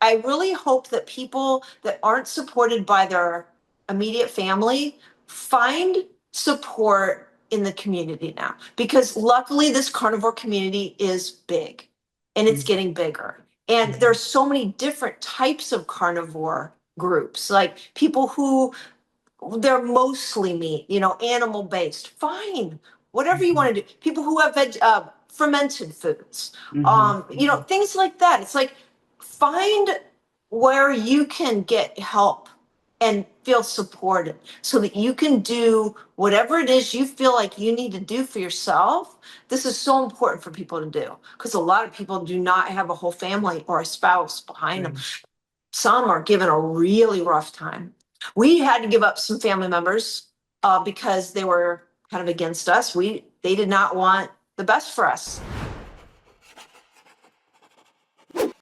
I really hope that people that aren't supported by their immediate family find support in the community now, because luckily this carnivore community is big and it's getting bigger. And there's so many different types of carnivore groups, like people who they're mostly meat, animal based. Fine, whatever you want to do. People who have fermented foods, things like that. It's like, find where you can get help and feel supported so that you can do whatever it is you feel like you need to do for yourself. This is so important for people to do, because a lot of people do not have a whole family or a spouse behind them. Some are given a really rough time. We had to give up some family members because they were kind of against us. They did not want the best for us.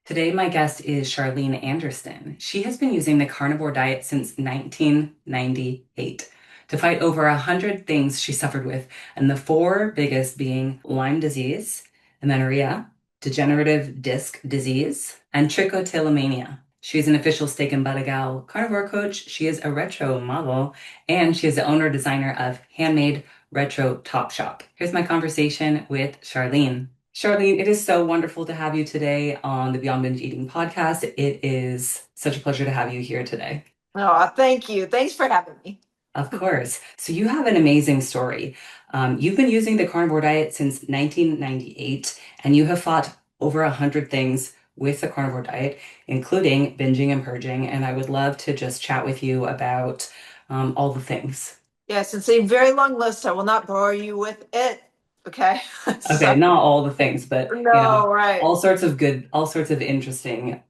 Today, my guest is Charlene Anderson. She has been using the carnivore diet since 1998 to fight over 100 things she suffered with, and the 4 biggest being Lyme disease, amenorrhea, degenerative disc disease, and trichotillomania. She's an official steak and butter gal carnivore coach. She is a retro model, and she is the owner designer of Handmade Retro Top Shop. Here's my conversation with Charlene. Charlene, it is so wonderful to have you today on the Beyond Binge Eating podcast. It is such a pleasure to have you here today. Oh, thank you. Thanks for having me. Of course. So you have an amazing story. You've been using the carnivore diet since 1998, and you have fought over 100 things with the carnivore diet, including binging and purging. And I would love to just chat with you about all the things. Yes, it's a very long list. I will not bore you with it. Okay. Okay, not all the things, but right. all sorts of interesting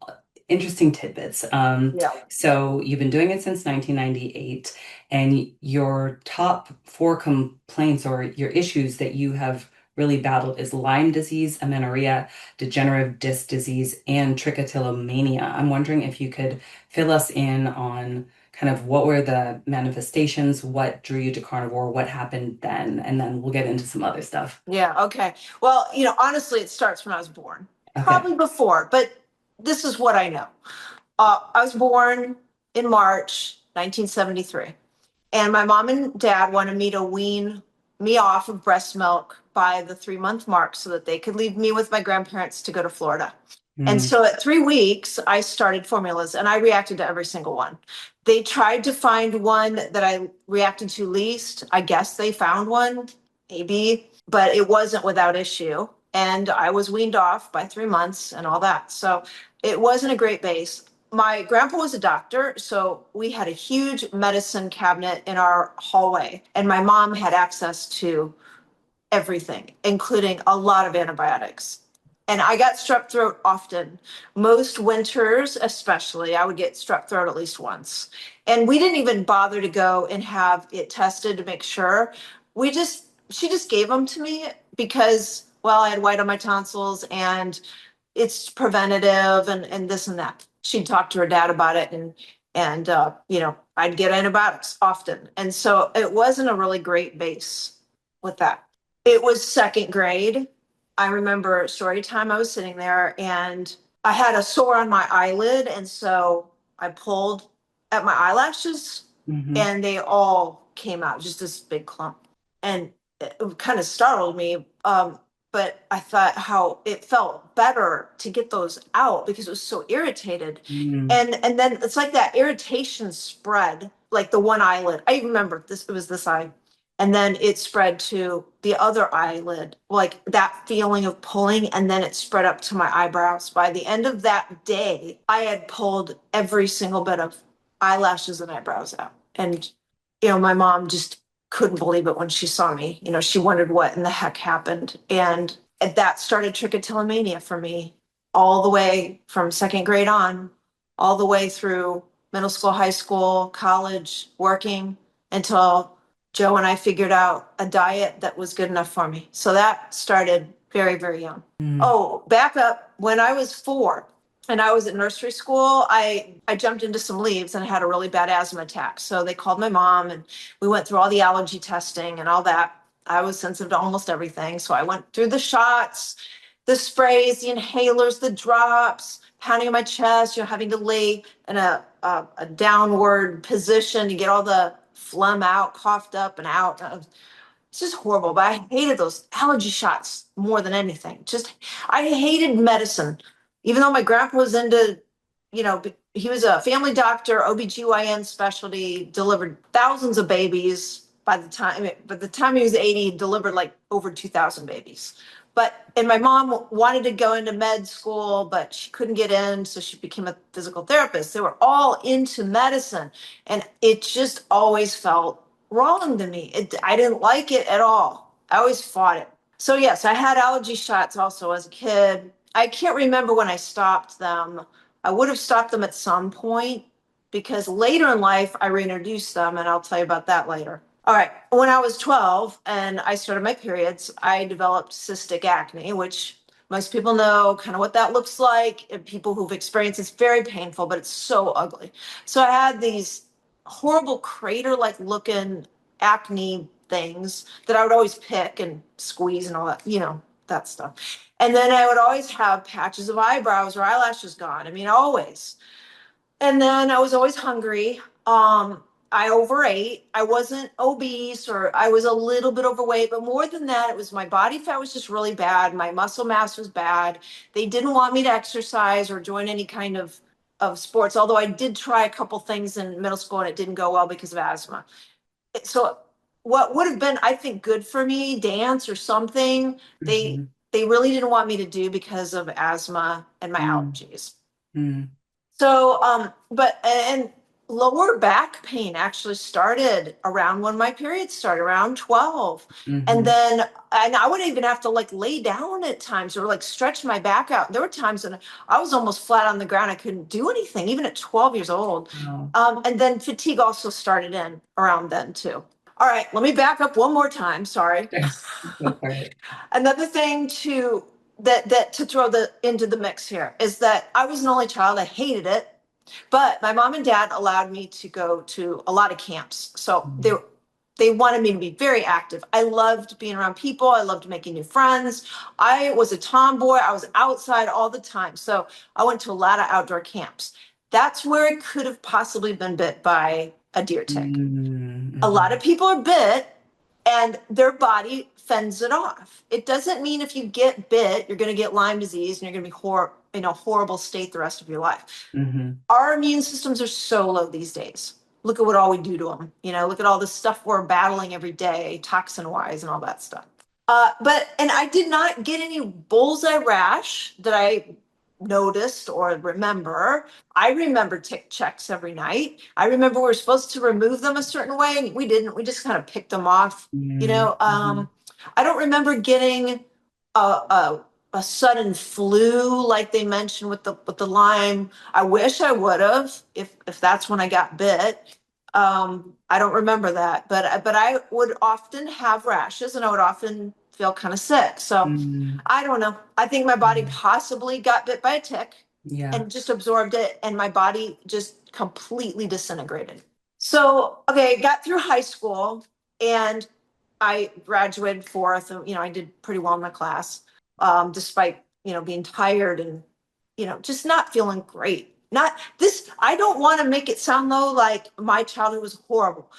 tidbits. Yeah. So you've been doing it since 1998, and your top 4 complaints or your issues that you have really battled is Lyme disease, amenorrhea, degenerative disc disease, and trichotillomania. I'm wondering if you could fill us in on kind of what were the manifestations, what drew you to carnivore, what happened then, and then we'll get into some other stuff. Yeah. Okay. Well, honestly, it starts when I was born. Okay. Probably before, but this is what I know. I was born in March 1973, and my mom and dad wanted me to wean me off of breast milk by the 3-month mark so that they could leave me with my grandparents to go to Florida. And so at 3 weeks, I started formulas, and I reacted to every single one. They tried to find one that I reacted to least. I guess they found one, maybe, but it wasn't without issue. And I was weaned off by 3 months and all that. So it wasn't a great base. My grandpa was a doctor, so we had a huge medicine cabinet in our hallway, and my mom had access to everything, including a lot of antibiotics. And I got strep throat often. Most winters, especially, I would get strep throat at least once. And we didn't even bother to go and have it tested to make sure. She just gave them to me because, well, I had white on my tonsils and it's preventative and this and that. She'd talk to her dad about it, and I'd get antibiotics often. And so it wasn't a really great base with that. It was 2nd grade. I remember story time. I was sitting there and I had a sore on my eyelid. And so I pulled at my eyelashes and they all came out, just this big clump. And it kind of startled me. But I thought how it felt better to get those out because it was so irritated. And then it's like that irritation spread, like the one eyelid. I remember it was this eye. And then it spread to the other eyelid, like that feeling of pulling, and then it spread up to my eyebrows. By the end of that day, I had pulled every single bit of eyelashes and eyebrows out. And, my mom just couldn't believe it when she saw me. She wondered what in the heck happened. And that started trichotillomania for me all the way from 2nd grade on, all the way through middle school, high school, college, working, until Joe and I figured out a diet that was good enough for me. So that started very, very young. Oh, back up. When I was 4 and I was at nursery school, I jumped into some leaves and I had a really bad asthma attack. So they called my mom and we went through all the allergy testing and all that. I was sensitive to almost everything. So I went through the shots, the sprays, the inhalers, the drops, pounding on my chest, having to lay in a downward position to get all the phlegm out, coughed up and out. It's just horrible. But I hated those allergy shots more than anything. I hated medicine. Even though my grandpa was into, he was a family doctor, OBGYN specialty, delivered thousands of babies. By the time he was 80, he delivered like over 2,000 babies. And my mom wanted to go into med school, but she couldn't get in, so she became a physical therapist. They were all into medicine, and it just always felt wrong to me. I didn't like it at all. I always fought it. So yes, I had allergy shots also as a kid. I can't remember when I stopped them. I would have stopped them at some point because later in life I reintroduced them, and I'll tell you about that later. All right. When I was 12 and I started my periods, I developed cystic acne, which most people know kind of what that looks like. And people who've experienced it's very painful, but it's so ugly. So I had these horrible crater-like looking acne things that I would always pick and squeeze and all that, that stuff. And then I would always have patches of eyebrows or eyelashes gone. I mean, always. And then I was always hungry. I overate. I wasn't obese, or I was a little bit overweight, but more than that, it was my body fat was just really bad. My muscle mass was bad. They didn't want me to exercise or join any kind of sports, although I did try a couple things in middle school and it didn't go well because of asthma. So what would have been, I think, good for me, dance or something, they really didn't want me to do because of asthma and my allergies. So, and lower back pain actually started around when my periods started, around 12. And then I would even have to like lay down at times or like stretch my back out. There were times when I was almost flat on the ground. I couldn't do anything, even at 12 years old. And then fatigue also started in around then too. All right, let me back up one more time. Sorry. Another thing that to throw into the mix here is that I was an only child. I hated it. But my mom and dad allowed me to go to a lot of camps. So they wanted me to be very active. I loved being around people. I loved making new friends. I was a tomboy. I was outside all the time. So I went to a lot of outdoor camps. That's where I could have possibly been bit by a deer tick. A lot of people are bit and their body fends it off. It doesn't mean if you get bit, you're going to get Lyme disease and you're going to be in a horrible state the rest of your life. Our immune systems are so low these days. Look at what all we do to them. Look at all the stuff we're battling every day, toxin-wise and all that stuff. And I did not get any bullseye rash that I noticed or remember. I remember tick checks every night. I remember we were supposed to remove them a certain way and we didn't. We just kind of picked them off. I don't remember getting a sudden flu like they mentioned with the Lyme. I wish I would have if that's when I got bit. I don't remember that, but I would often have rashes and I would often feel kind of sick. So I don't know. I think my body possibly got bit by a tick and just absorbed it, and my body just completely disintegrated. So, okay, got through high school and I graduated fourth. I did pretty well in my class, despite, being tired and, just not feeling great. I don't want to make it sound though like my childhood was horrible.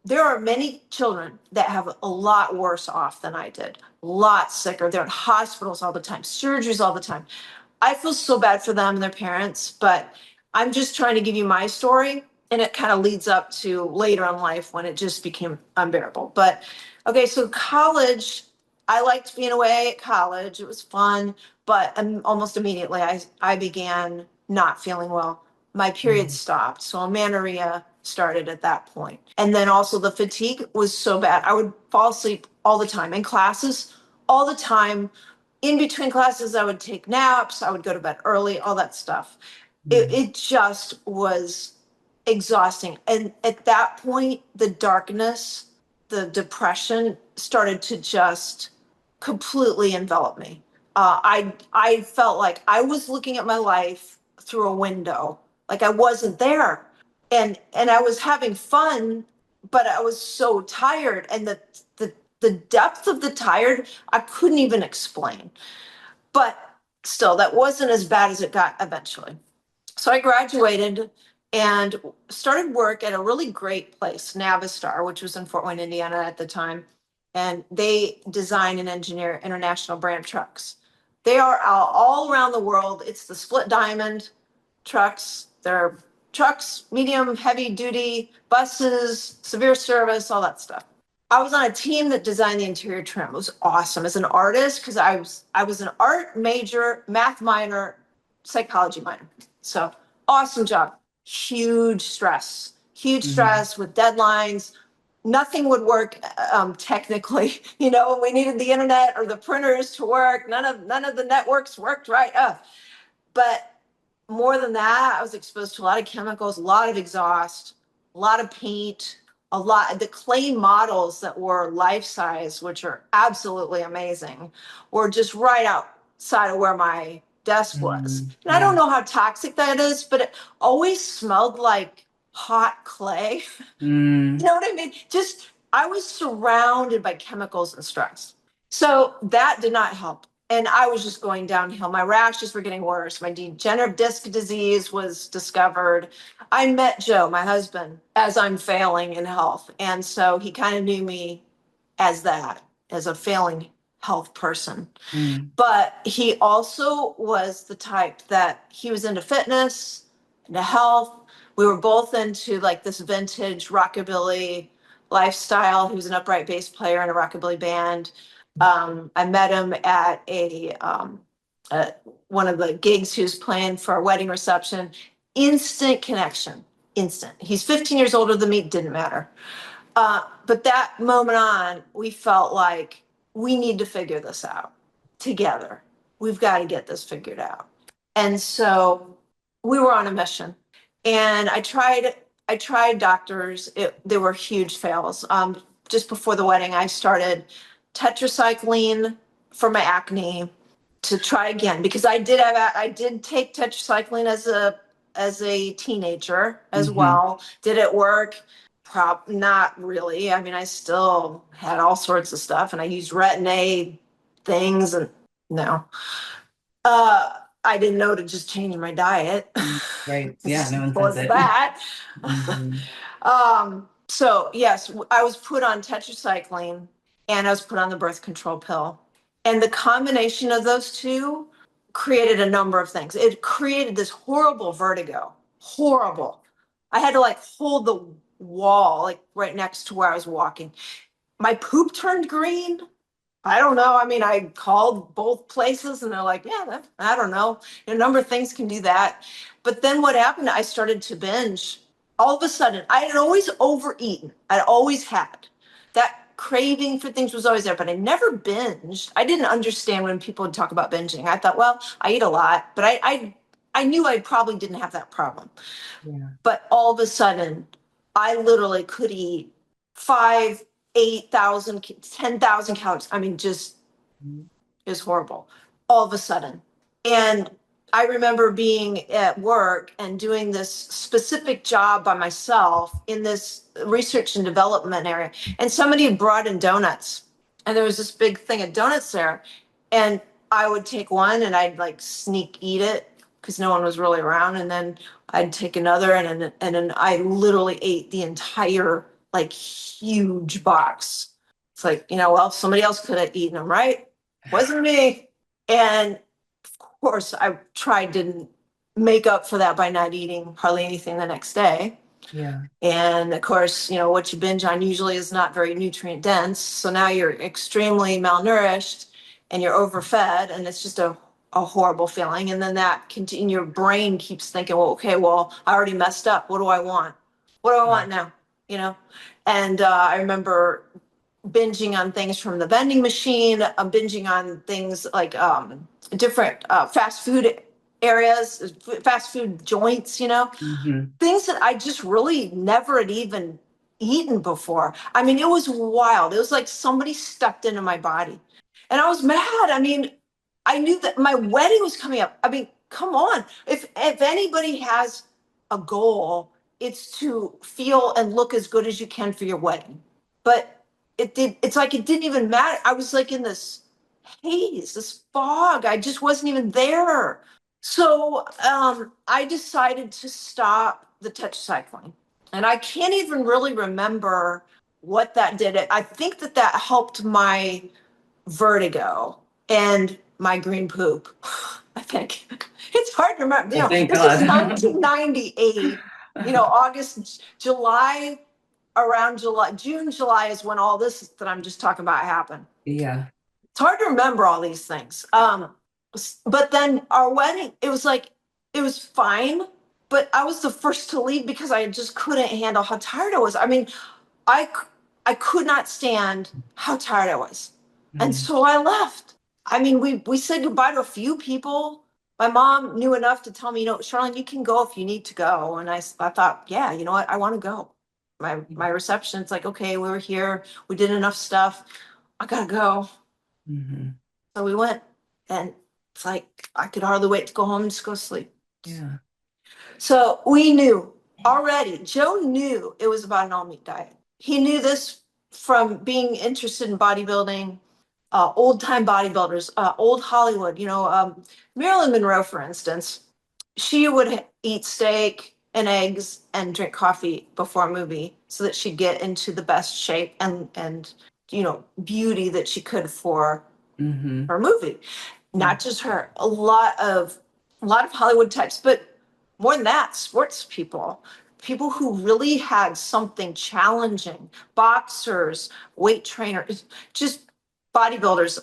There are many children that have a lot worse off than I did, a lot sicker. They're in hospitals all the time, surgeries all the time. I feel so bad for them and their parents, but I'm just trying to give you my story, and it kind of leads up to later in life when it just became unbearable. But okay, so college, I liked being away at college. It was fun, but almost immediately I began not feeling well. My period stopped, so amenorrhea started at that point. And then also the fatigue was so bad. I would fall asleep all the time in classes, all the time. In between classes, I would take naps. I would go to bed early, all that stuff. It just was exhausting. And at that point, the darkness, the depression started to just completely envelop me. I felt like I was looking at my life through a window, like I wasn't there. And I was having fun, but I was so tired, and the depth of the tired I couldn't even explain. But still, that wasn't as bad as it got eventually. So I graduated and started work at a really great place, Navistar, which was in Fort Wayne, Indiana at the time. And they design and engineer international brand trucks. They are all around the world. It's the split diamond trucks. They're trucks, medium, heavy duty, buses, severe service, all that stuff. I was on a team that designed the interior trim. It was awesome as an artist because I was an art major, math minor, psychology minor. So awesome job. Huge stress with deadlines. Nothing would work technically. You know, when we needed the internet or the printers to work, none of the networks worked right. But more than that, I was exposed to a lot of chemicals, a lot of exhaust, a lot of paint, a lot. The clay models that were life size, which are absolutely amazing, were just right outside of where my desk was. And I don't know how toxic that is, but it always smelled like hot clay. You know what I mean? Just, I was surrounded by chemicals and stress. So that did not help. And I was just going downhill. My rashes were getting worse. My degenerative disc disease was discovered. I met Joe, my husband, as I'm failing in health. And so he kind of knew me as that, as a failing health person. But he also was the type that he was into fitness, into health. We were both into like this vintage rockabilly lifestyle. He was an upright bass player in a rockabilly band. I met him at one of the gigs he was playing for a wedding reception. Instant connection, instant. He's 15 years older than me, didn't matter. But that moment on, we felt like we need to figure this out together. We've got to get this figured out. And so we were on a mission. And I tried doctors. They were huge fails. Just before the wedding, I started tetracycline for my acne to try again because I did take tetracycline as a teenager as well. Did it work? Not really. I mean, I still had all sorts of stuff, and I used Retin-A things, and no. I didn't know to just change my diet. Right. Yeah, no one Was says it. that. So yes, I was put on tetracycline and I was put on the birth control pill. And the combination of those two created a number of things. It created this horrible vertigo. Horrible. I had to like hold the wall like right next to where I was walking. My poop turned green. I don't know. I mean, I called both places and they're like, yeah, I don't know. A number of things can do that. But then what happened, I started to binge. All of a sudden, I had always overeaten. I'd always had. That craving for things was always there, but I never binged. I didn't understand when people would talk about binging. I thought, well, I eat a lot, but I knew I probably didn't have that problem. Yeah. But all of a sudden, I literally could eat 5, 8,000, 10,000 calories. I mean, just it was horrible all of a sudden. And I remember being at work and doing this specific job by myself in this research and development area. And somebody had brought in donuts, and there was this big thing of donuts there. And I would take one and I'd like sneak eat it because no one was really around. And then I'd take another and then I literally ate the entire like huge box. It's like, well, somebody else could have eaten them, right? Wasn't me. And of course, I tried to make up for that by not eating hardly anything the next day. Yeah. And of course, what you binge on usually is not very nutrient dense. So now you're extremely malnourished and you're overfed, and it's just a horrible feeling. And then your brain keeps thinking, well, okay, well, I already messed up. What do I want? What do I want now? And I remember binging on things from the vending machine, binging on things like different fast food areas, fast food joints, things that I just really never had even eaten before. I mean, it was wild. It was like somebody stepped into my body. And I was mad. I mean, I knew that my wedding was coming up. I mean, come on. If anybody has a goal, it's to feel and look as good as you can for your wedding. But it's like it didn't even matter. I was like in this haze, this fog. I just wasn't even there. So I decided to stop the tetracycline. And I can't even really remember what that did. I think that helped my vertigo and my green poop. I think it's hard to remember. Oh, thank This is God. 1998. August, July, around July, June, July is when all this that I'm just talking about happened. Yeah. It's hard to remember all these things. But then our wedding, it was fine. But I was the first to leave because I just couldn't handle how tired I was. I mean, I I could not stand how tired I was. And Mm. so I left. I mean, we said goodbye to a few people. My mom knew enough to tell me, Charlene, you can go if you need to go. And I thought, yeah, you know what? I want to go. My reception, it's like, okay, we were here. We did enough stuff. I gotta go. Mm-hmm. So we went, and it's like I could hardly wait to go home and just go sleep. Yeah. So we knew already, Joe knew it was about an all meat diet. He knew this from being interested in bodybuilding, old time bodybuilders, old Hollywood, Marilyn Monroe, for instance, she would eat steak and eggs and drink coffee before a movie so that she'd get into the best shape and beauty that she could for Mm-hmm. her movie. Not just her, a lot of Hollywood types, but more than that, sports people who really had something challenging, boxers, weight trainers, just bodybuilders,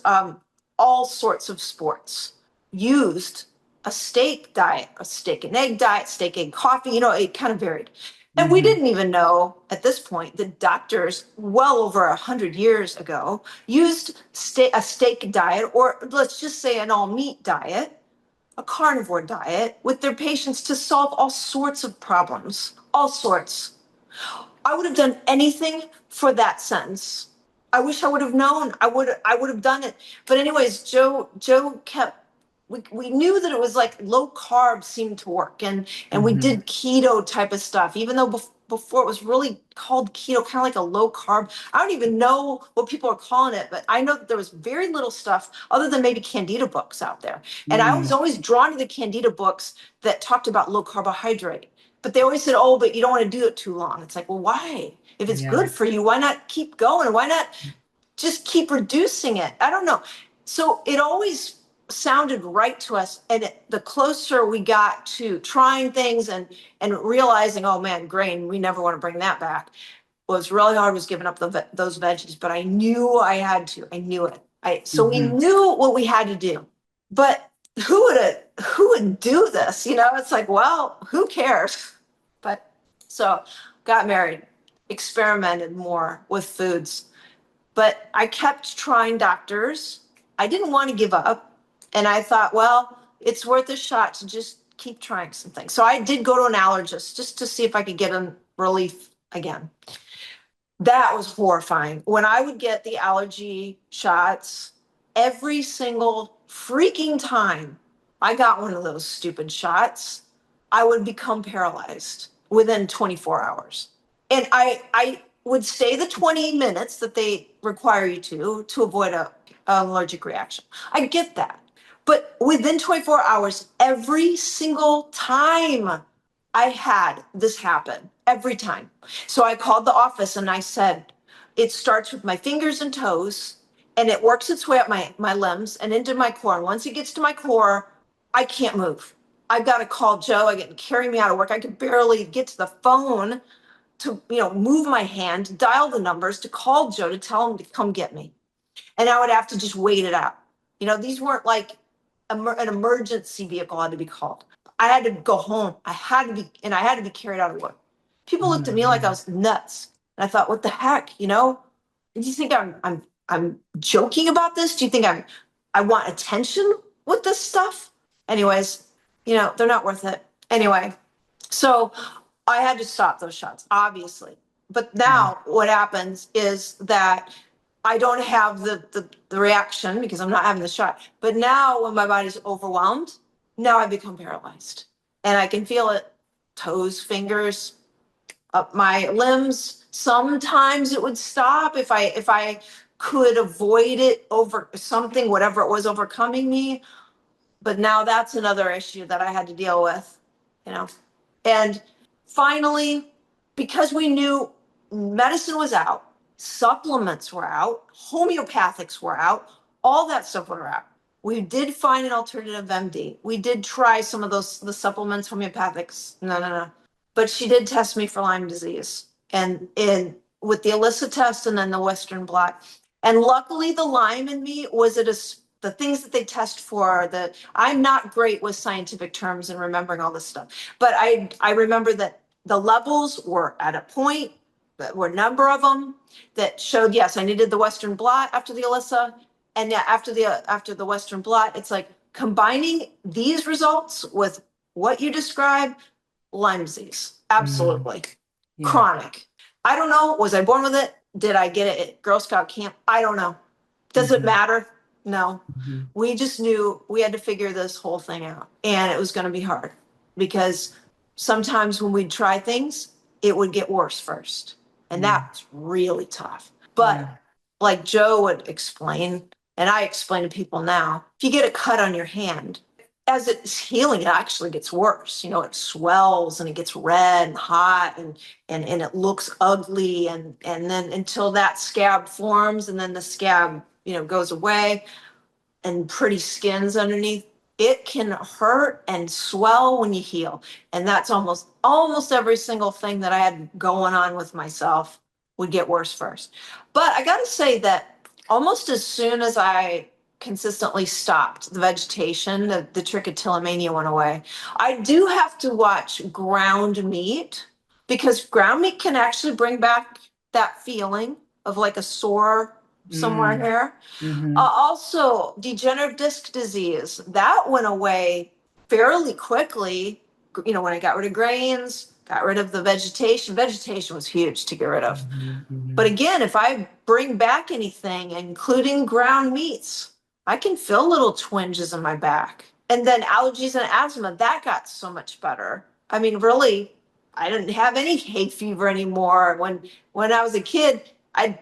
all sorts of sports used a steak diet, a steak and egg diet, steak and coffee, it kind of varied. And we Mm-hmm. didn't even know at this point that doctors well over 100 years ago used a steak diet, or let's just say an all meat diet, a carnivore diet with their patients to solve all sorts of problems, all sorts. I would have done anything for that sentence. I wish I would have known. I would have done it. But anyways, Joe kept we knew that it was like low carb seemed to work, and we Mm-hmm. did keto type of stuff, even though before it was really called keto, kind of like a low carb. I don't even know what people are calling it, but I know that there was very little stuff other than maybe Candida books out there. And I was Mm. always drawn to the Candida books that talked about low carbohydrate. But they always said, oh, but you don't want to do it too long. It's like, well, why? If it's Yeah. good for you, why not keep going? Why not just keep reducing it? I don't know. So it always sounded right to us. And the closer we got to trying things and realizing, oh man, grain, we never want to bring that back. What was really hard was giving up those veggies, but I knew I had to. I knew it. So we Mm-hmm. knew what we had to do. But who would do this? It's like, well, who cares? But so got married, experimented more with foods, but I kept trying doctors. I didn't want to give up. And I thought, well, it's worth a shot to just keep trying some things. So I did go to an allergist just to see if I could get a relief again. That was horrifying. When I would get the allergy shots, every single freaking time I got one of those stupid shots, I would become paralyzed within 24 hours. And I would stay the 20 minutes that they require you to avoid an allergic reaction. I get that. But within 24 hours, every single time I had this happen, every time. So I called the office and I said, it starts with my fingers and toes and it works its way up my limbs and into my core. And once it gets to my core, I can't move. I've got to call Joe. I get to carry me out of work. I could barely get to the phone to, move my hand, dial the numbers to call Joe to tell him to come get me. And I would have to just wait it out. These weren't like an emergency vehicle had to be called. I had to go home. I had to be carried out of work. People looked at me like I was nuts. And I thought, what the heck, Do you think I'm joking about this? Do you think I want attention with this stuff? Anyways, they're not worth it. Anyway, so I had to stop those shots, obviously. But now what happens is that I don't have the reaction because I'm not having the shot. But now when my body's overwhelmed, now I become paralyzed. And I can feel it, toes, fingers, up my limbs. Sometimes it would stop if I could avoid it over something, whatever it was overcoming me. But now that's another issue that I had to deal with, you know. And finally, because we knew medicine was out, supplements were out, homeopathics were out, all that stuff were out. We did find an alternative MD. We did try some of the supplements, homeopathics. No. But she did test me for Lyme disease and with the ELISA test and then the Western blot. And luckily the Lyme in me was the things that they test for. I'm not great with scientific terms and remembering all this stuff, but I remember that the levels were at a point, that were a number of them that showed, yes, I needed the Western blot after the ELISA. And yeah, after the Western blot, it's like combining these results with what you describe, Lyme disease. Absolutely. Yeah. Chronic. I don't know. Was I born with it? Did I get it at Girl Scout camp? I don't know. Does it matter? No. We just knew we had to figure this whole thing out. And it was going to be hard because sometimes when we'd try things, it would get worse first. And that's really tough. But like Joe would explain, and I explain to people now, if you get a cut on your hand, as it's healing, it actually gets worse. You know, it swells and it gets red and hot and it looks ugly. And then until that scab forms and then the scab, you know, goes away and pretty skins underneath, it can hurt and swell when you heal. And that's almost every single thing that I had going on with myself would get worse first. But I got to say that almost as soon as I consistently stopped the vegetation, the trichotillomania went away. I do have to watch ground meat because ground meat can actually bring back that feeling of like a sore somewhere here. Also, degenerative disc disease, that went away fairly quickly. You know, when I got rid of grains, got rid of the vegetation. Vegetation was huge to get rid of. But again, if I bring back anything, including ground meats, I can feel little twinges in my back. And then allergies and asthma, that got so much better. I mean, really, I didn't have any hay fever anymore. When I was a kid,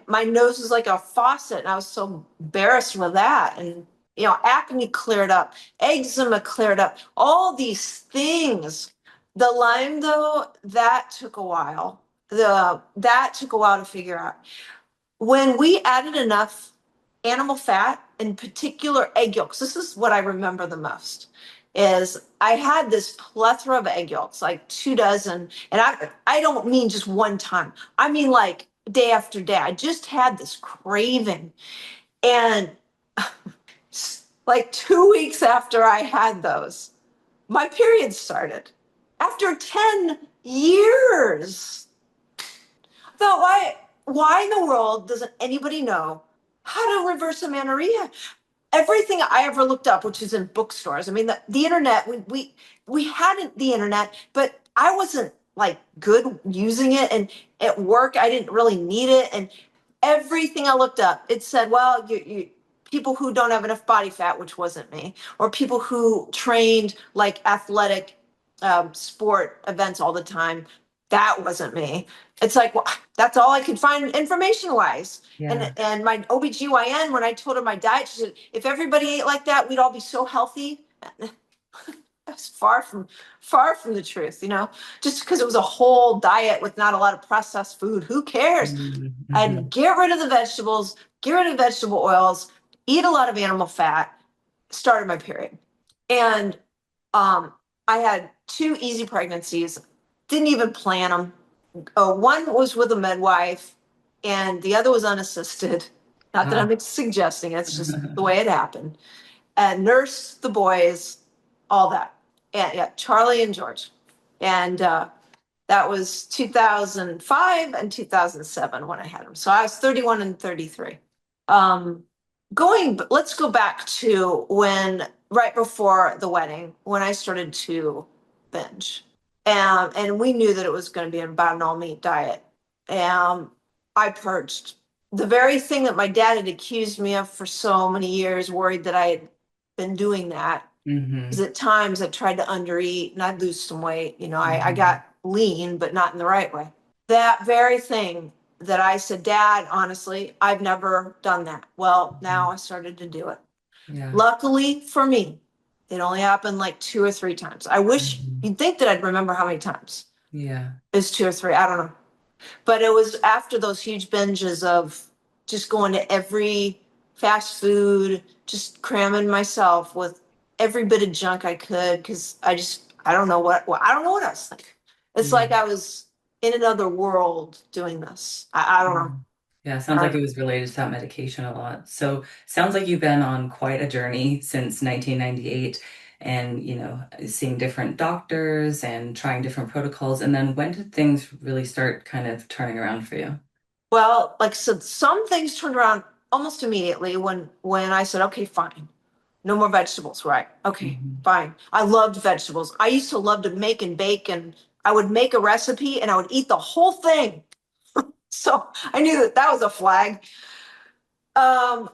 my nose was like a faucet, and I was so embarrassed with that. And you know, acne cleared up, eczema cleared up, all these things. The Lyme, though, that took a while. That took a while to figure out. When we added enough animal fat, in particular egg yolks, this is what I remember the most, is I had this plethora of egg yolks, like 24, and I don't mean just one time. I mean like day after day. I just had this craving. And like 2 weeks after I had those, my period started. After 10 years. I thought, why in the world doesn't anybody know how to reverse amenorrhea? Everything I ever looked up, which is in bookstores. I mean, the internet, we had the internet, but I wasn't like good using it. And at work, I didn't really need it. And everything I looked up, it said, well, you people who don't have enough body fat, which wasn't me, or people who trained like athletic sport events all the time, that wasn't me. It's like, well, that's all I could find information wise. And my OBGYN, when I told her my diet, she said, if everybody ate like that, we'd all be so healthy. That's far from the truth, you know, just because it was a whole diet with not a lot of processed food. Who cares? I'd get rid of the vegetables, get rid of vegetable oils, eat a lot of animal fat, started my period. And I had 2 easy pregnancies, didn't even plan them. One was with a midwife and the other was unassisted. Not that I'm suggesting, it's just the way it happened. And nursed the boys, all that. And yeah, Charlie and George. And that was 2005 and 2007 when I had them. So I was 31 and 33. Let's go back to right before the wedding, when I started to binge. And we knew that it was going to be about an all-meat diet. I purged. The very thing that my dad had accused me of for so many years, worried that I had been doing that. Because at times I tried to undereat and I'd lose some weight. You know, I got lean, but not in the right way. That very thing that I said, Dad, honestly, I've never done that. Well, now I started to do it. Luckily for me, It only happened like 2 or 3 times. I wish you'd think that I'd remember how many times. Yeah. It's 2 or 3. I don't know. But it was after those huge binges of just going to every fast food, just cramming myself with every bit of junk I could because I don't know I don't know what I was thinking. It's Yeah. like I was in another world doing this. I don't know. Yeah, sounds like it was related to that medication a lot. So sounds like you've been on quite a journey since 1998 and, seeing different doctors and trying different protocols. And then when did things really start kind of turning around for you? Well, like so some things turned around almost immediately when I said, okay, fine. No more vegetables, right? Okay, Mhm. fine. I loved vegetables. I used to love to make and bake, and I would make a recipe and I would eat the whole thing. So I knew that that was a flag. Um,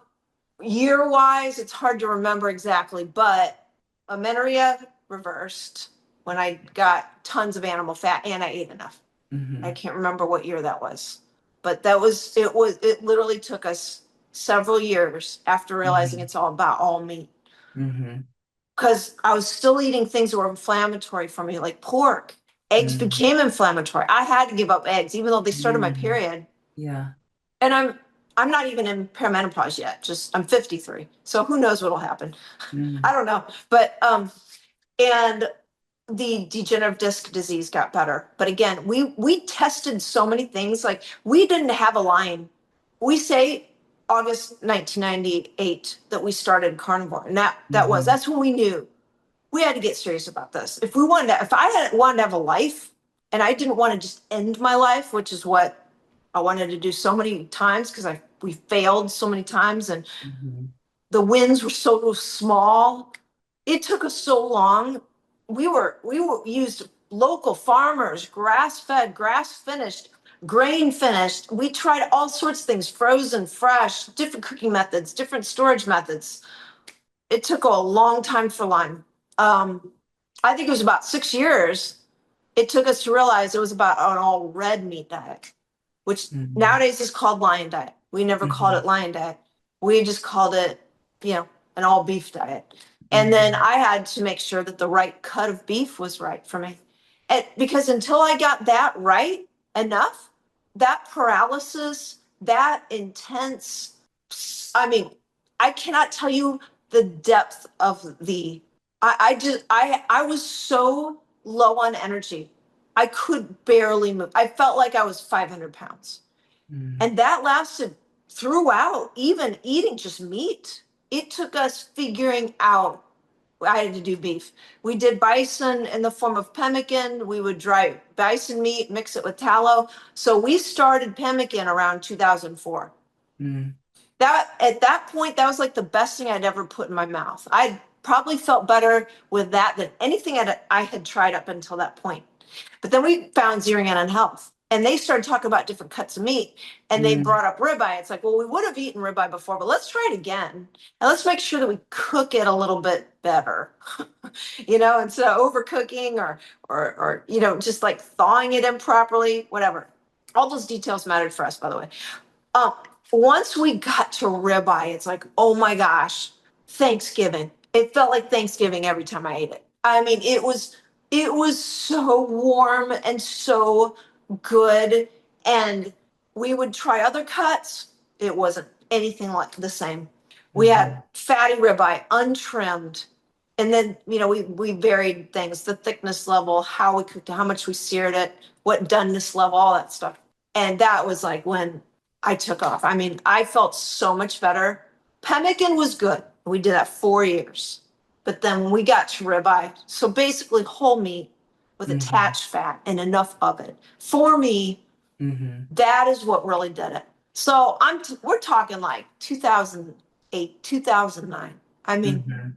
Year wise, it's hard to remember exactly, but amenorrhea reversed when I got tons of animal fat and I ate enough. I Mhm. can't remember what year that was, but it literally took us several years after realizing Mhm. it's all about all meat. Mhm. Because I was still eating things that were inflammatory for me, like pork. Eggs Mhm. became inflammatory. I had to give up eggs, even though they started my Mhm. period. Yeah. And I'm not even in perimenopause yet. Just I'm 53, so who knows what'll happen? I Mhm. don't know. But and the degenerative disc disease got better. But again, we tested so many things. Like we didn't have a line. We say August 1998 that we started Carnivore, and Mhm. that's when we knew we had to get serious about this. If I had wanted to have a life and I didn't want to just end my life, which is what I wanted to do so many times because we failed so many times and Mhm. the wins were so small. It took us so long. We were used local farmers, grass fed, grass finished, grain finished. We tried all sorts of things, frozen, fresh, different cooking methods, different storage methods. It took a long time for Lyme. I think it was about 6 years. It took us to realize it was about an all red meat diet, which Mhm. nowadays is called lion diet. We never called it Mhm. lion diet. We just called it, an all beef diet. And then Mhm. I had to make sure that the right cut of beef was right for me. Because until I got that right enough, that paralysis, that intense, I mean, I cannot tell you the depth of I was so low on energy. I could barely move. I felt like I was 500 pounds. Mhm. And that lasted throughout, even eating just meat. It took us figuring out. I had to do beef. We did bison in the form of pemmican. We would dry bison meat, mix it with tallow. So we started pemmican around 2004. Mhm. That at that point, that was like the best thing I'd ever put in my mouth. I probably felt better with that than anything I had tried up until that point. But then we found zeroing in on health. And they started talking about different cuts of meat. And they Mhm. brought up ribeye. It's like, well, we would have eaten ribeye before, but let's try it again. And let's make sure that we cook it a little bit better. Instead of overcooking or just like thawing it improperly, whatever. All those details mattered for us, by the way. Um, Once we got to ribeye, it's like, oh my gosh, Thanksgiving. It felt like Thanksgiving every time I ate it. I mean, it was so warm and so good. And we would try other cuts. It wasn't anything like the same. We had Mhm. fatty ribeye, untrimmed. And then, we varied things, the thickness level, how we cooked it, how much we seared it, what doneness level, all that stuff. And that was like when I took off. I mean, I felt so much better. Pemmican was good. We did that 4 years. But then we got to ribeye. So basically whole meat with Mhm. attached fat and enough of it. For me, Mhm. that is what really did it. So we're talking like 2008, 2009. I mean, Mhm.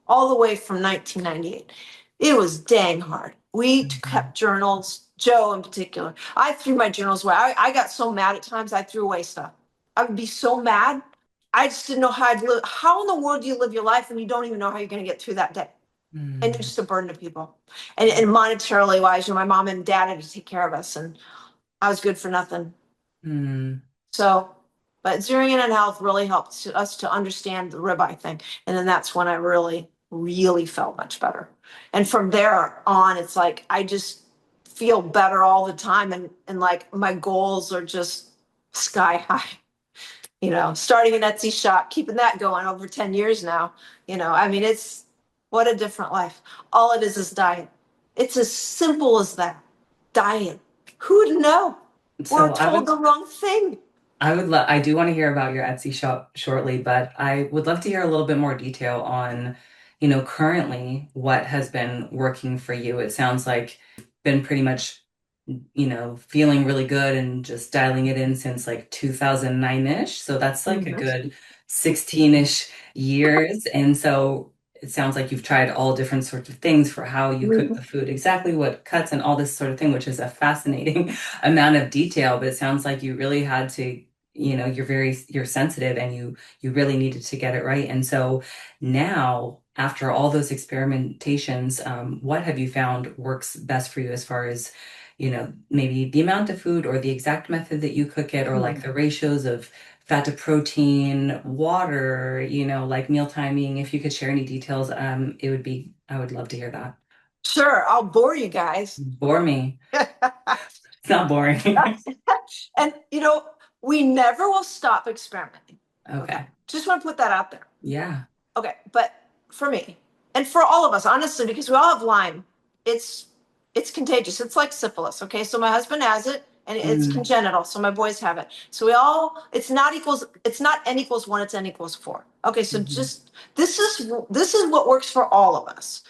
all the way from 1998. It was dang hard. We Mhm. kept journals, Joe in particular. I threw my journals away. I got so mad at times, I threw away stuff. I would be so mad. I just didn't know how I'd live. How in the world do you live your life and you don't even know how you're going to get through that day? And you're Mhm. just a burden to people. And monetarily wise, my mom and dad had to take care of us, and I was good for nothing. Mhm. So, but zeroing in on health really helped us to understand the ribeye thing. And then that's when I really really felt much better. And from there on, it's like I just feel better all the time. And like my goals are just sky high. Starting an Etsy shop, keeping that going over 10 years now. I mean, it's what a different life. All it is diet. It's as simple as that. Diet. Who'd know? We're So told the wrong thing. I do want to hear about your Etsy shop shortly, but I would love to hear a little bit more detail on, currently what has been working for you. It sounds like you've been pretty much, feeling really good and just dialing it in since like 2009-ish. So that's like a good 16-ish years. And so it sounds like you've tried all different sorts of things for how you cook the food, exactly what cuts and all this sort of thing, which is a fascinating amount of detail. But it sounds like you really had to, you're sensitive and you really needed to get it right. And so now, after all those experimentations, what have you found works best for you as far as, maybe the amount of food or the exact method that you cook it, or like the ratios of fat to protein, water, like meal timing? If you could share any details, I would love to hear that. Sure, I'll bore you guys. Bore me. It's not boring. And we never will stop experimenting. Okay. Just want to put that out there. Yeah. Okay, but for me and for all of us, honestly, because we all have Lyme, it's contagious. It's like syphilis. Okay, so my husband has it, and it's congenital. So my boys have it. So it's not n equals 1. It's n equals 4. Okay, so just this is what works for all of us.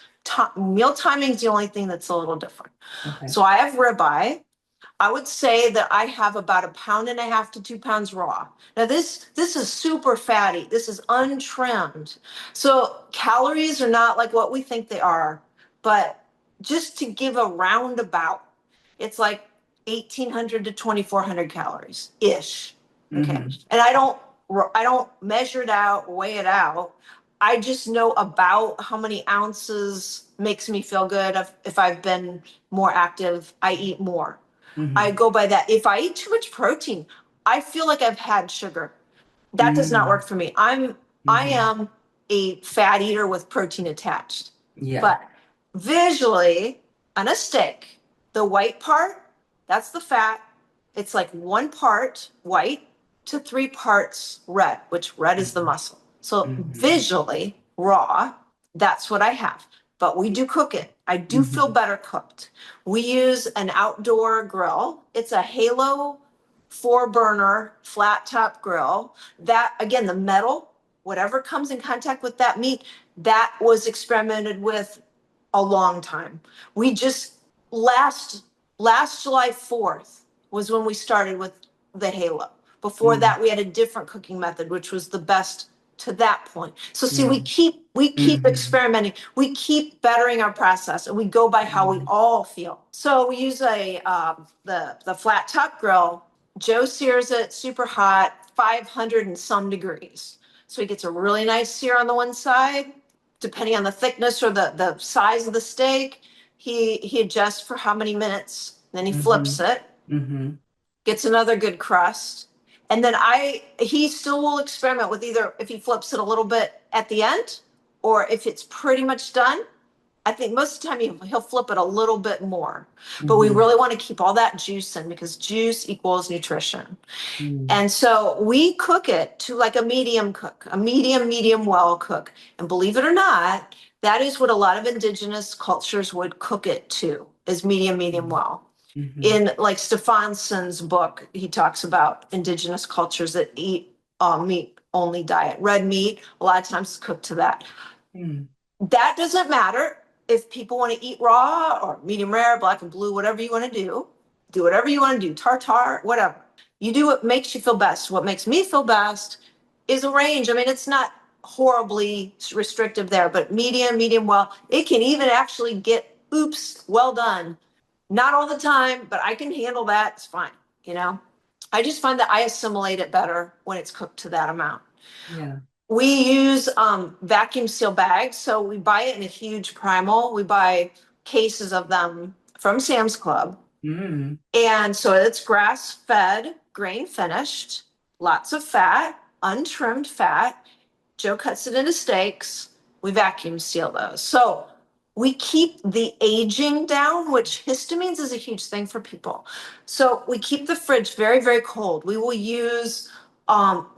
Meal timing is the only thing that's a little different. Okay. So I have ribeye. I would say that I have about 1.5 pounds to 2 pounds raw. Now this is super fatty. This is untrimmed. So calories are not like what we think they are, but just to give a roundabout, it's like 1,800 to 2,400 calories ish. Okay. And I don't measure it out, weigh it out. I just know about how many ounces makes me feel good. If I've been more active, I eat more. I go by that. If I eat too much protein, I feel like I've had sugar. That does not work for me. I am a fat eater with protein attached. Yeah. But visually, on a steak, the white part, that's the fat. It's like 1 part white to 3 parts red, which red is the muscle. So visually, raw, that's what I have. But we do cook it. I do feel better cooked. We use an outdoor grill. It's a Halo 4-burner flat top grill. That, again, the metal, whatever comes in contact with that meat, that was experimented with a long time. We just last July 4th was when we started with the Halo. Before that, we had a different cooking method, which was the best to that point. So see, we keep experimenting. We keep bettering our process, and we go by how we all feel. So we use the flat top grill. Joe sears it super hot, 500 and some degrees. So he gets a really nice sear on the one side. Depending on the thickness or the size of the steak, he adjusts for how many minutes. Then he flips it, gets another good crust. And then he still will experiment with either if he flips it a little bit at the end, or if it's pretty much done. I think most of the time he'll flip it a little bit more. But we really want to keep all that juice in, because juice equals nutrition. And so we cook it to like a medium cook, a medium well cook. And believe it or not, that is what a lot of indigenous cultures would cook it to, is medium well. In like Stefansson's book, he talks about indigenous cultures that eat meat only diet. Red meat, a lot of times is cooked to that. That doesn't matter if people want to eat raw or medium rare, black and blue, whatever you want to do. Do whatever you want to do, tartare, whatever. You do what makes you feel best. What makes me feel best is a range. I mean, it's not horribly restrictive there, but medium well. It can even actually get, well done. Not all the time, but I can handle that. It's fine. I just find that I assimilate it better when it's cooked to that amount. Yeah. We use vacuum seal bags. So we buy it in a huge primal. We buy cases of them from Sam's Club. And so it's grass fed, grain finished, lots of fat, untrimmed fat. Joe cuts it into steaks. we vacuum seal those. So we keep the aging down, which histamines is a huge thing for people. So we keep the fridge very, very cold. We will use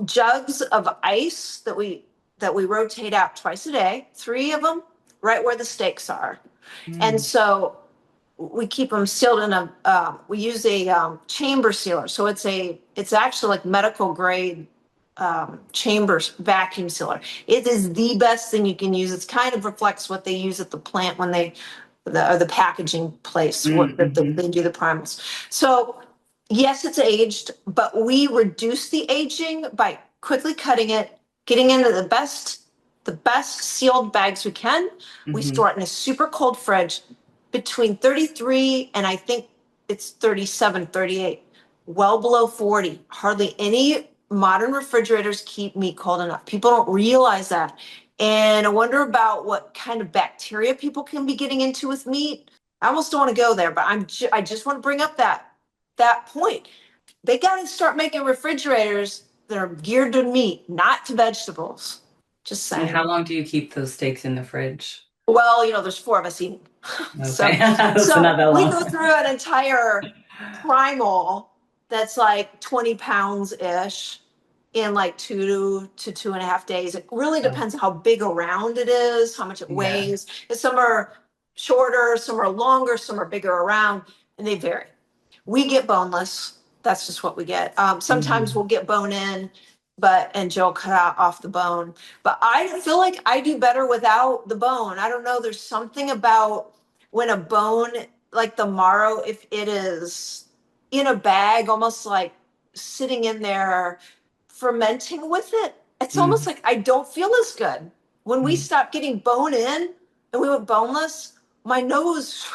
jugs of ice that we rotate out twice a day, 3 of them right where the steaks are. And so we keep them sealed in a, we use a chamber sealer. So it's actually like medical grade chambers vacuum sealer. It is the best thing you can use. It's kind of reflects what they use at the plant when they, the packaging place where they do the primals. So yes, it's aged, but we reduce the aging by quickly cutting it, getting into the best sealed bags we can. We store it in a super cold fridge between 33 and I think it's 37, 38, well below 40. Hardly any modern refrigerators keep meat cold enough. People don't realize that. And I wonder about what kind of bacteria people can be getting into with meat. I almost don't want to go there, but I just want to bring up that point. They got to start making refrigerators that are geared to meat, not to vegetables. Just saying. And how long do you keep those steaks in the fridge? Well, there's 4 of us eating. Okay. So not that we long. go through an entire primal that's like 20 pounds-ish in like 2 to 2.5 days. It really depends how big around it is, how much it weighs. And some are shorter, some are longer, some are bigger around, and they vary. We get boneless. That's just what we get. Sometimes we'll get bone in, and Joe cut out off the bone. But I feel like I do better without the bone. I don't know. There's something about when a bone, like the marrow, if it is in a bag, almost like sitting in there fermenting with it, it's almost like I don't feel as good. When we stopped getting bone in and we went boneless, my nose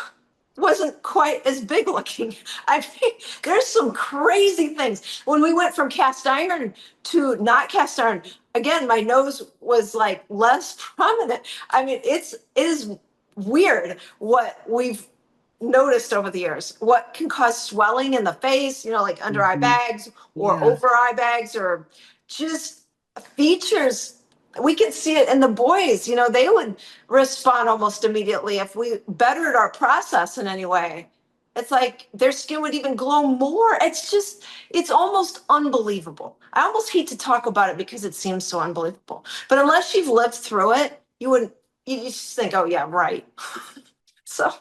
wasn't quite as big looking. I mean, there's some crazy things. When we went from cast iron to not cast iron, again, my nose was like less prominent. I mean, it is weird what we've noticed over the years. What can cause swelling in the face, like under eye bags or over eye bags, or just features. We can see it in the boys, they would respond almost immediately if we bettered our process in any way. It's like their skin would even glow more. It's almost unbelievable. I almost hate to talk about it because it seems so unbelievable. But unless you've lived through it, you just think, oh yeah, right. So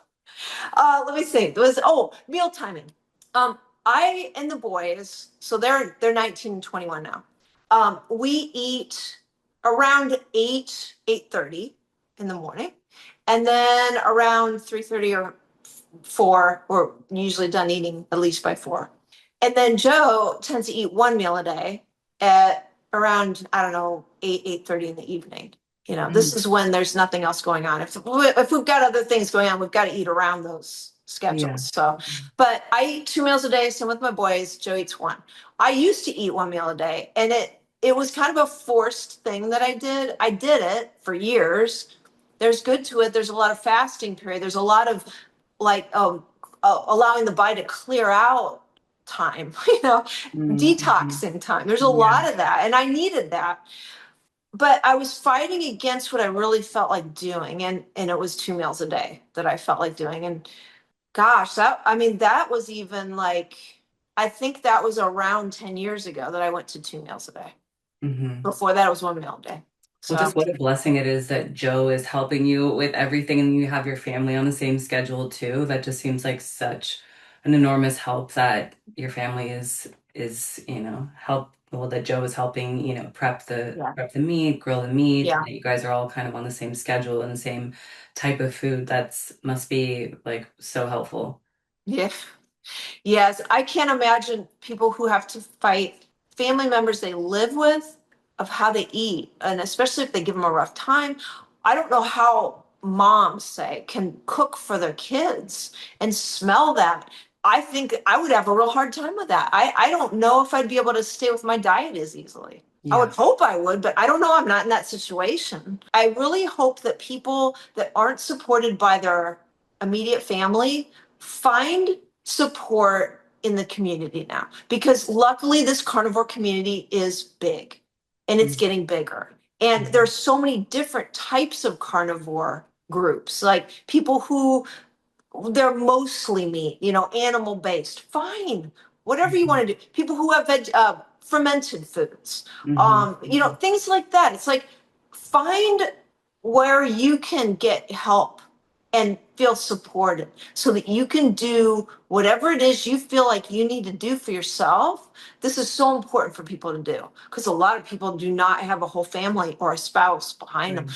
let me see. There was meal timing. I and the boys, so they're 19 and 21 now. We eat around 8:30 in the morning, and then around 3:30 or 4, we're usually done eating at least by 4. And then Joe tends to eat 1 meal a day at around, I don't know, 8:30 in the evening. This is when there's nothing else going on. If we've got other things going on, we've got to eat around those schedules. So, but I eat 2 meals a day. Same with my boys. Joe eats 1. I used to eat 1 meal a day, and it was kind of a forced thing that I did. I did it for years. There's good to it. There's a lot of fasting period. There's a lot of like allowing the body to clear out time, detoxing time. There's a lot of that, and I needed that. But I was fighting against what I really felt like doing, and it was 2 meals a day that I felt like doing. And gosh, that was even like, I think that was around 10 years ago that I went to 2 meals a day. Before that, it was 1 meal a day. So Well, just what a blessing it is that Joe is helping you with everything, and you have your family on the same schedule too. That just seems like such an enormous help that your family is help. Well, that Joe is helping, prep the meat, grill the meat. yeah. That you guys are all kind of on the same schedule and the same type of food. Must be like so helpful. Yeah. Yes, I can't imagine people who have to fight family members they live with of how they eat, and especially if they give them a rough time. I don't know how moms can cook for their kids and smell that. I think I would have a real hard time with that. I don't know if I'd be able to stay with my diet as easily. I would hope I would, but I don't know. I'm not in that situation. I really hope that people that aren't supported by their immediate family find support in the community now, because luckily this carnivore community is big and it's getting bigger. And there's so many different types of carnivore groups, like people who they're mostly meat, animal based. Fine, whatever you want to do. People who have fermented foods, things like that. It's like find where you can get help and feel supported so that you can do whatever it is you feel like you need to do for yourself. This is so important for people to do because a lot of people do not have a whole family or a spouse behind them.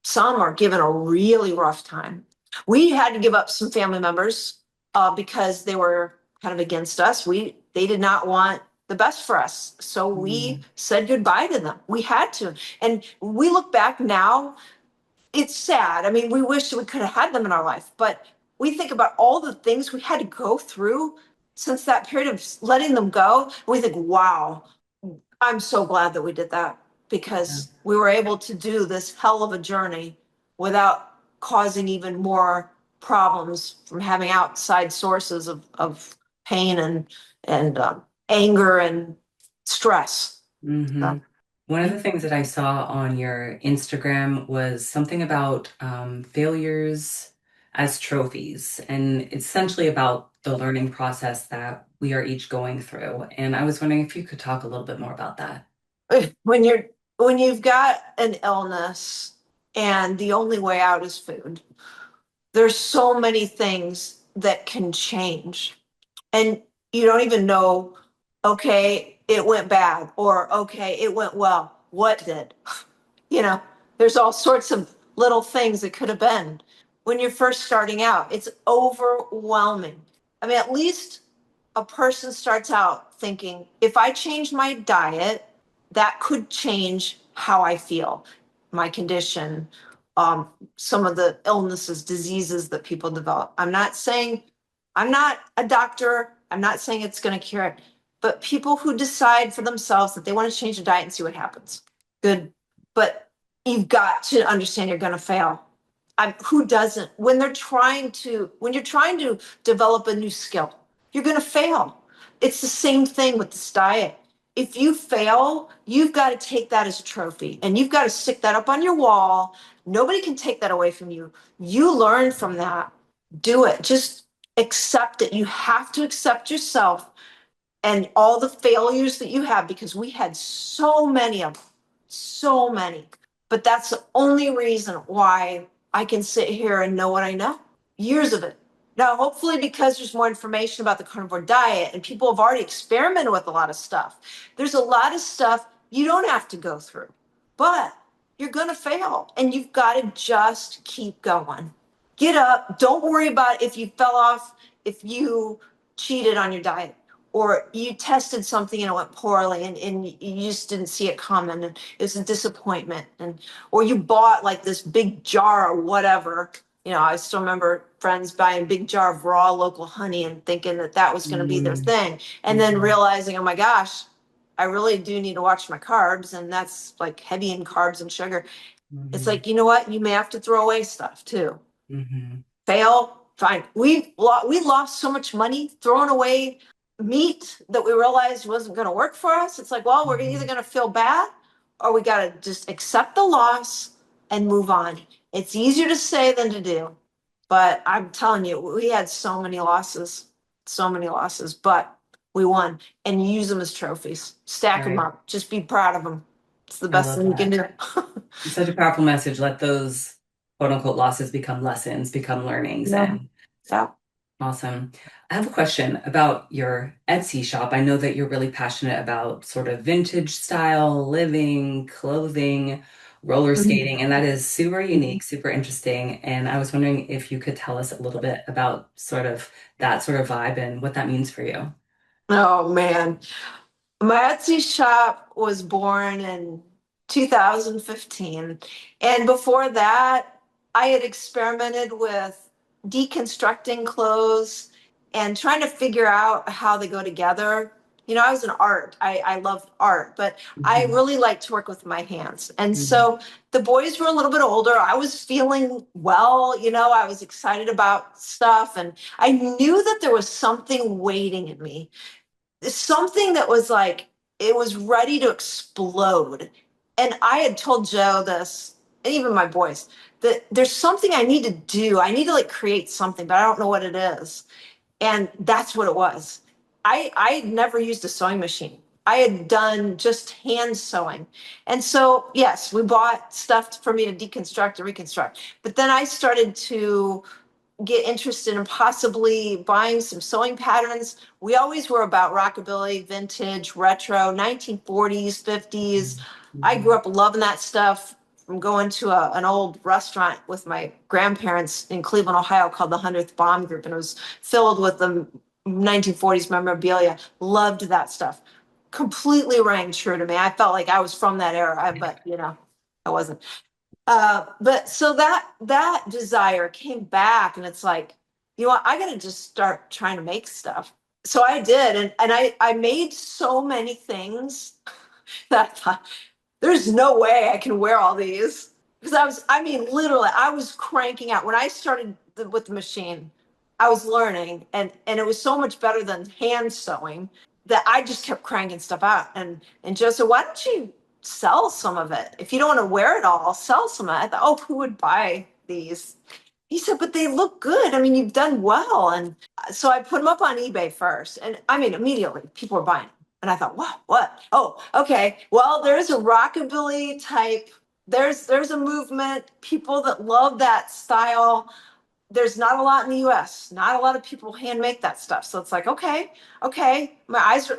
Some are given a really rough time. We had to give up some family members because they were kind of against us. They did not want the best for us. So we said goodbye to them. We had to. And we look back now, it's sad. I mean, we wish we could have had them in our life, but we think about all the things we had to go through since that period of letting them go. We think, wow, I'm so glad that we did that because we were able to do this hell of a journey without causing even more problems from having outside sources of pain and anger and stress. One of the things that I saw on your Instagram was something about failures as trophies, and it's essentially about the learning process that we are each going through. And I was wondering if you could talk a little bit more about that. When you've got an illness and the only way out is food, there's so many things that can change. And you don't even know, okay, it went bad, or okay, it went well. What did? There's all sorts of little things that could have been. When you're first starting out, it's overwhelming. I mean, at least a person starts out thinking, if I change my diet, that could change how I feel, my condition, some of the illnesses, diseases that people develop. I'm not a doctor. I'm not saying it's going to cure it, but people who decide for themselves that they want to change the diet and see what happens. Good. But you've got to understand you're going to fail. Who doesn't? When you're trying to develop a new skill, you're going to fail. It's the same thing with this diet. If you fail, you've got to take that as a trophy and you've got to stick that up on your wall. Nobody can take that away from you. You learn from that. Do it. Just accept it. You have to accept yourself and all the failures that you have because we had so many of them, so many. But that's the only reason why I can sit here and know what I know. Years of it. Now, hopefully, because there's more information about the carnivore diet and people have already experimented with a lot of stuff, there's a lot of stuff you don't have to go through, but you're going to fail and you've got to just keep going. Get up. Don't worry about if you fell off, if you cheated on your diet or you tested something and it went poorly and you just didn't see it coming and it was a disappointment or you bought like this big jar or whatever. I still remember friends buying a big jar of raw local honey and thinking that was going to be their thing. And then realizing, oh my gosh, I really do need to watch my carbs. And that's like heavy in carbs and sugar. It's like, you know what? You may have to throw away stuff too. Fail, fine. We lost so much money throwing away meat that we realized wasn't going to work for us. It's like, well, we're either going to feel bad or we got to just accept the loss and move on. It's easier to say than to do, but I'm telling you, we had so many losses, but we won and use them as trophies, stack them up, just be proud of them. It's the best thing you can do. It's such a powerful message. Let those quote unquote losses become lessons, become learnings. Yeah. Awesome. I have a question about your Etsy shop. I know that you're really passionate about sort of vintage style living, clothing, roller skating, and that is super unique, super interesting. And I was wondering if you could tell us a little bit about sort of that sort of vibe and what that means for you. Oh man. My Etsy shop was born in 2015. And before that, I had experimented with deconstructing clothes and trying to figure out how they go together. I was an art. I loved art, but I really like to work with my hands. And so the boys were a little bit older. I was feeling well, I was excited about stuff. And I knew that there was something waiting in me, something that was like, it was ready to explode. And I had told Joe this, and even my boys, that there's something I need to do. I need to like create something, but I don't know what it is. And that's what it was. I had never used a sewing machine. I had done just hand sewing. And so, yes, we bought stuff for me to deconstruct and reconstruct. But then I started to get interested in possibly buying some sewing patterns. We always were about rockabilly, vintage, retro, 1940s, 50s. I grew up loving that stuff from going to an old restaurant with my grandparents in Cleveland, Ohio called the 100th Bomb Group. And it was filled with the 1940s memorabilia. Loved that stuff. Completely rang true to me. I felt like I was from that era, but I wasn't. But so that desire came back, and it's like, I got to just start trying to make stuff. So I did, and I made so many things that I thought, there's no way I can wear all these, because I mean, literally, I was cranking out when I started with the machine. I was learning, and it was so much better than hand sewing that I just kept cranking stuff out. And Joe said, why don't you sell some of it? If you don't want to wear it all, sell some of it. I thought, oh, who would buy these? He said, but they look good. I mean, you've done well. And so I put them up on eBay first. And I mean, immediately people were buying them. And I thought, wow, what? Oh, okay. Well, there's a rockabilly type. There's a movement, people that love that style. There's not a lot in the US. Not a lot of people hand make that stuff. So it's like, okay. The eyes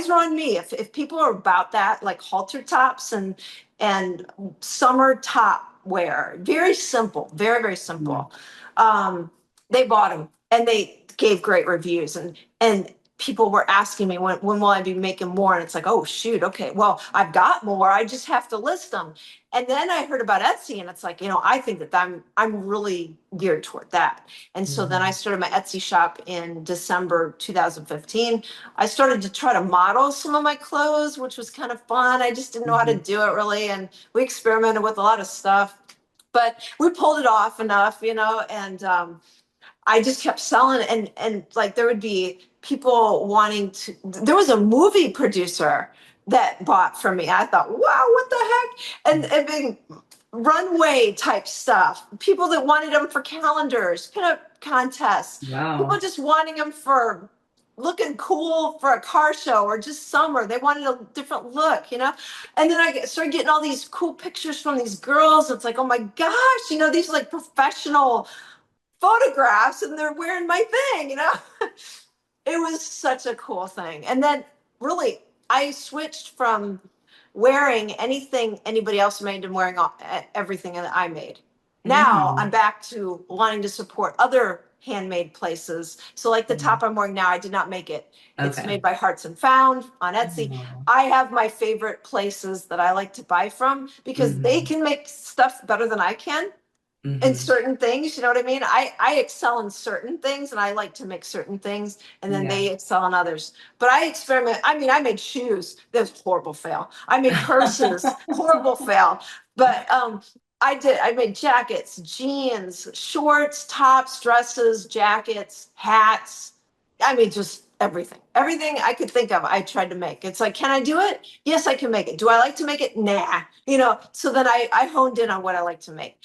are on me. If people are about that, like halter tops and summer top wear, very simple, very, very simple. They bought them and they gave great reviews, and people were asking me when will I be making more? And it's like, oh shoot, okay, well, I've got more. I just have to list them. And then I heard about Etsy, and it's like, I think that I'm really geared toward that. And so then I started my Etsy shop in December 2015. I started to try to model some of my clothes, which was kind of fun. I just didn't know how to do it really. And we experimented with a lot of stuff, but we pulled it off enough, and I just kept selling, and like there would be people wanting to. There was a movie producer that bought from me. I thought, wow, what the heck? And big runway type stuff. People that wanted them for calendars, pinup contests. Wow. People just wanting them for looking cool for a car show or just summer. They wanted a different look, And then I started getting all these cool pictures from these girls. It's like, oh my gosh, these are like professional photographs, and they're wearing my thing, It was such a cool thing. And then really, I switched from wearing anything anybody else made to wearing everything that I made. Now I'm back to wanting to support other handmade places. So like the top I'm wearing now, I did not make it. It's made by Hearts and Found on Etsy. I have my favorite places that I like to buy from because they can make stuff better than I can. In certain things, you know what I mean? I excel in certain things, and I like to make certain things, and then they excel in others. But I experiment. I mean, I made shoes. That was a horrible fail. I made purses. Horrible fail. But I made jackets, jeans, shorts, tops, dresses, jackets, hats. I mean, just everything. Everything I could think of, I tried to make. It's like, can I do it? Yes, I can make it. Do I like to make it? Nah. So then I honed in on what I like to make.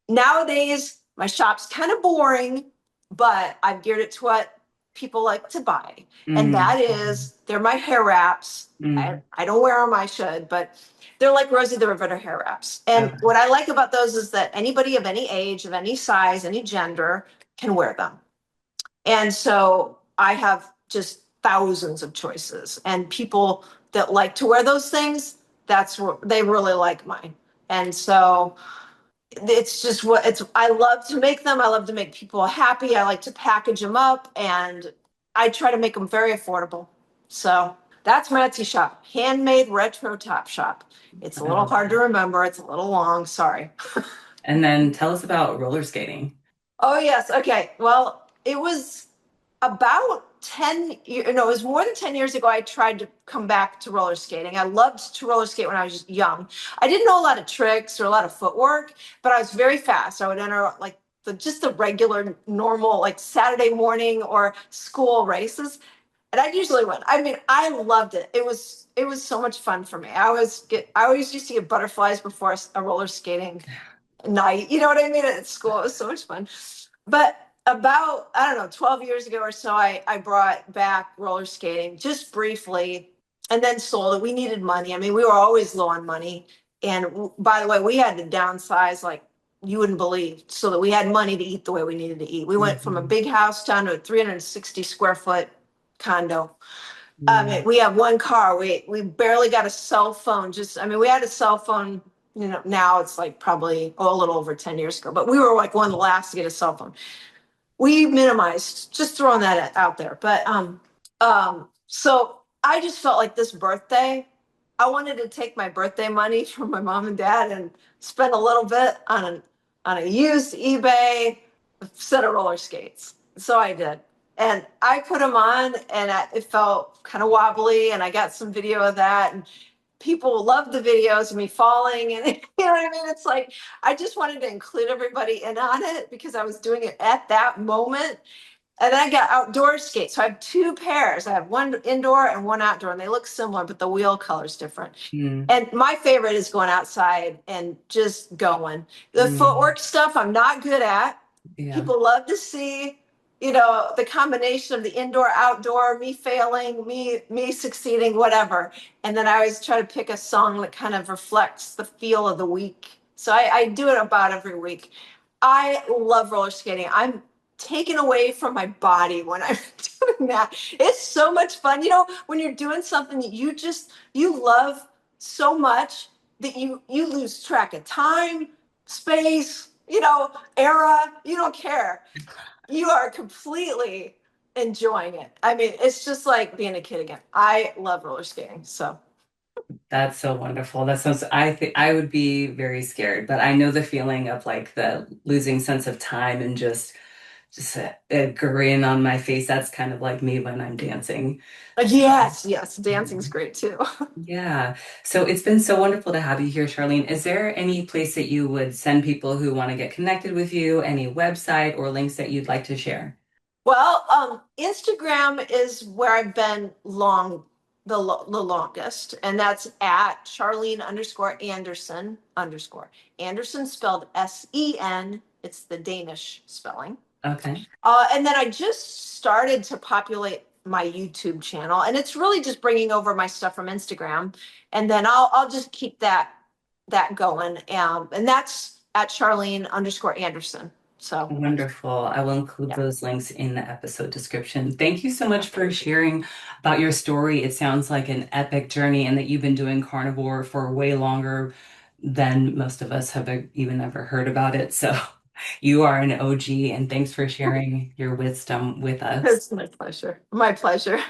Nowadays, my shop's kind of boring, but I've geared it to what people like to buy. And that is, they're my hair wraps. I don't wear them, I should, but they're like Rosie the Riveter hair wraps. And what I like about those is that anybody of any age, of any size, any gender can wear them. And so I have just thousands of choices. And people that like to wear those things, that's what they really like mine. And so it's just I love to make them. I love to make people happy. I like to package them up, and I try to make them very affordable. So that's my Etsy shop, Handmade Retro Top Shop. It's a little hard to remember. It's a little long. Sorry. And then tell us about roller skating. Oh, yes. Okay. Well, it was about 10 years, no, it was more than 10 years ago. I tried to come back to roller skating. I loved to roller skate when I was young. I didn't know a lot of tricks or a lot of footwork, but I was very fast. I would enter like just the regular, normal, like Saturday morning or school races. And I usually win. I mean, I loved it. It was so much fun for me. I always used to get butterflies before a roller skating night. You know what I mean? At school, it was so much fun. But about, I don't know, 12 years ago or so, I brought back roller skating just briefly and then sold it. We needed money. I mean, we were always low on money. And by the way, we had to downsize like you wouldn't believe so that we had money to eat the way we needed to eat. We went from a Mhm. big house down to a 360 square foot condo. Mm. We have one car. We barely got a cell phone. Just I mean, we had a cell phone. Now it's like probably a little over 10 years ago, but we were like one of the last to get a cell phone. We minimized, just throwing that out there. But so I just felt like this birthday, I wanted to take my birthday money from my mom and dad and spend a little bit on a used eBay set of roller skates. So I did. And I put them on and it felt kind of wobbly. And I got some video of that. And people loved the videos of me falling. And you know what I mean? It's like, I just wanted to include everybody in on it because I was doing it at that moment. And then I got outdoor skates. So I have two pairs. I have one indoor and one outdoor, and they look similar, but the wheel color's different. Mm. And my favorite is going outside and just going. The Mm. footwork stuff I'm not good at. Yeah. People love to see, the combination of the indoor, outdoor, me failing, me succeeding, whatever. And then I always try to pick a song that kind of reflects the feel of the week. So I do it about every week. I love roller skating. I'm taken away from my body when I'm doing that. It's so much fun. When you're doing something that you love so much that you lose track of time, space, era, you don't care. You are completely enjoying it. I mean, it's just like being a kid again. I love roller skating. So That's so wonderful. That sounds, I think I would be very scared, but I know the feeling of like the losing sense of time and just a grin on my face. That's kind of like me when I'm dancing. yes, yes, dancing's great too. Yeah. So it's been so wonderful to have you here, Charlene. Is there any place that you would send people who want to get connected with you, any website or links that you'd like to share? Well, Instagram is where I've been the longest, and that's at Charlene_Anderson_Anderson spelled SEN. It's the Danish spelling. Okay. And then I just started to populate my YouTube channel, and it's really just bringing over my stuff from Instagram, and then I'll just keep that going. And that's at Charlene_Anderson. So Wonderful. I will include yeah. those links in the episode description. Thank you so much for sharing about your story. It sounds like an epic journey and that you've been doing carnivore for way longer than most of us have even ever heard about it. So you are an OG, and thanks for sharing your wisdom with us. It's my pleasure. My pleasure.